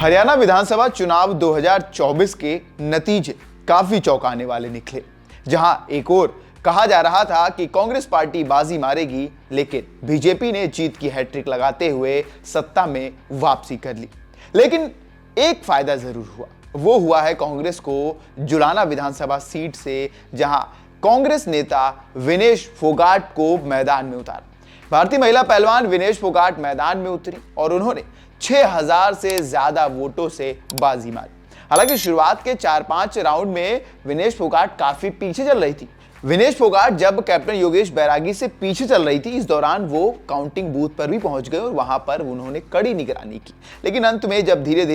हरियाणा विधानसभा चुनाव 2024 के नतीजे काफी चौंकाने वाले निकले, जहां एक ओर कहा जा रहा था कि कांग्रेस पार्टी बाजी मारेगी, लेकिन बीजेपी ने जीत की हैट्रिक लगाते हुए सत्ता में वापसी कर ली। लेकिन एक फायदा जरूर हुआ, वो हुआ है कांग्रेस को जुलाना विधानसभा सीट से, जहां कांग्रेस नेता विनेश फोगाट को मैदान में उतारा। भारतीय महिला पहलवान विनेश फोगाट मैदान में उतरी और उन्होंने 6000 से ज्यादा वोटों से बाजी मारी। हालांकि शुरुआत के 4-5 राउंड में विनेश फोगाट काफी पीछे चल रही थी। विनेश फोगाट जब कैप्टन योगेश बैरागी से पीछे चल रही थी, इस दौरान वो काउंटिंग बूथ पर भी पहुंच गए और वहां पर उन्होंने कड़ी निगरानी की। लेकिन अंत में जब धीरे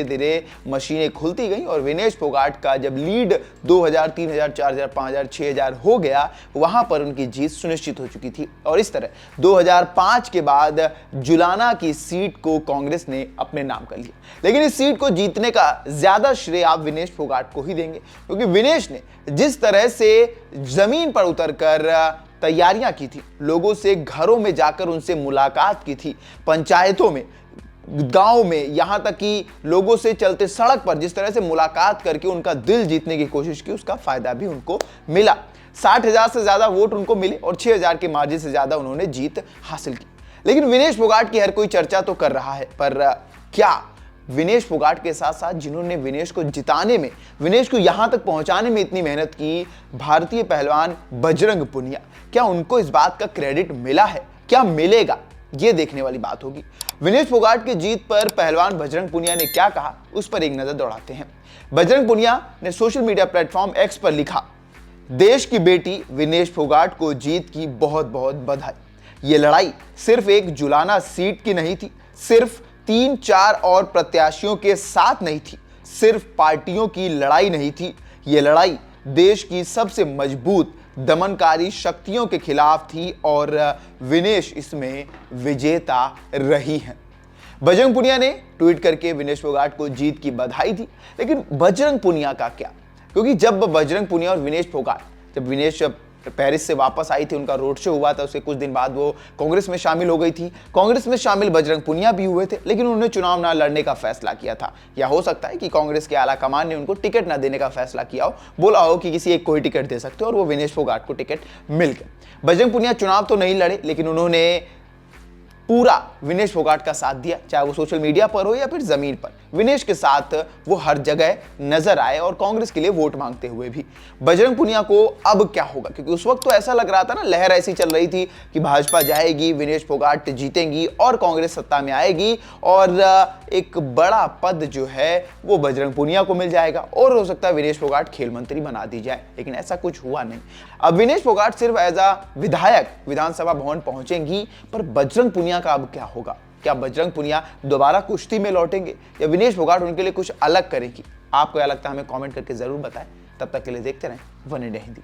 धीरे मशीनें खुलती गई और विनेश फोगाट का जब लीड 2000, 3000, 4000, 5000, 6000 हो गया, वहां पर उनकी जीत सुनिश्चित हो चुकी थी। और इस तरह 2005 के बाद जुलाना की सीट को कांग्रेस ने अपने नाम कर लिया। लेकिन इस सीट को जीतने का ज्यादा श्रेय आप विनेश फोगाट को ही देंगे, क्योंकि विनेश ने जिस तरह से जमीन पर उतरकर तैयारियां की थी, लोगों से घरों में जाकर उनसे मुलाकात की थी, पंचायतों में, गांव में, यहां तक कि लोगों से चलते सड़क पर जिस तरह से मुलाकात करके उनका दिल जीतने की कोशिश की, उसका फायदा भी उनको मिला। 60,000 से ज्यादा वोट उनको मिले और 6000 के मार्जिन से ज्यादा उन्होंने जीत हासिल की। लेकिन विनेश फोगाट की हर कोई चर्चा तो कर रहा है, पर क्या विनेश फोगाट के साथ साथ जिन्होंने विनेश को जिताने में, विनेश को यहां तक पहुंचाने में इतनी मेहनत की, भारतीय पहलवान बजरंग पुनिया, क्या उनको इस बात का क्रेडिट मिला है? क्या मिलेगा? यह देखने वाली बात होगी। विनेश फोगाट की जीत पर पहलवान बजरंग पुनिया ने क्या कहा, उस पर एक नजर दौड़ाते हैं। बजरंग पुनिया ने सोशल मीडिया प्लेटफॉर्म एक्स पर लिखा, देश की बेटी विनेश फोगाट को जीत की बहुत बहुत बधाई। ये लड़ाई सिर्फ एक जुलाना सीट की नहीं थी, सिर्फ 3-4 और प्रत्याशियों के साथ नहीं थी, सिर्फ पार्टियों की लड़ाई नहीं थी। यह लड़ाई देश की सबसे मजबूत दमनकारी शक्तियों के खिलाफ थी और विनेश इसमें विजेता रही हैं। बजरंग पुनिया ने ट्वीट करके विनेश फोगाट को जीत की बधाई दी। लेकिन बजरंग पुनिया का क्या? क्योंकि जब बजरंग पुनिया और विनेश फोगाट, जब विनेश पेरिस से वापस आई थी, उनका रोड शो हुआ था, उसके कुछ दिन बाद वो कांग्रेस में शामिल हो गई थी। कांग्रेस में शामिल बजरंग पुनिया भी हुए थे, लेकिन उन्होंने चुनाव ना लड़ने का फैसला किया था। या हो सकता है कि कांग्रेस के आला कमान ने उनको टिकट ना देने का फैसला किया हो, बोला हो कि किसी एक को ही टिकट दे सकते हो, और वो विनेश फोगाट को टिकट मिल गया। बजरंग पुनिया चुनाव तो नहीं लड़े, लेकिन उन्होंने पूरा विनेश फोगाट का साथ दिया, चाहे वो सोशल मीडिया पर हो या फिर जमीन पर। विनेश के साथ वो हर जगह नजर आए और कांग्रेस के लिए वोट मांगते हुए भी। बजरंग पुनिया को अब क्या होगा? क्योंकि उस वक्त तो ऐसा लग रहा था ना, लहर ऐसी चल रही थी कि भाजपा जाएगी, विनेश फोगाट जीतेंगी और कांग्रेस सत्ता में आएगी और एक बड़ा पद जो है वो बजरंग पुनिया को मिल जाएगा और हो सकता है विनेश फोगाट खेल मंत्री बना दी जाए। लेकिन ऐसा कुछ हुआ नहीं। अब विनेश फोगाट सिर्फ एज अ विधायक विधानसभा भवन पहुंचेंगी, पर बजरंग पुनिया का अब क्या होगा? क्या बजरंग पुनिया दोबारा कुश्ती में लौटेंगे या विनेश फोगाट उनके लिए कुछ अलग करेगी? आपको क्या लगता है हमें कमेंट करके जरूर बताएं। तब तक के लिए देखते रहें वन इंडिया हिंदी।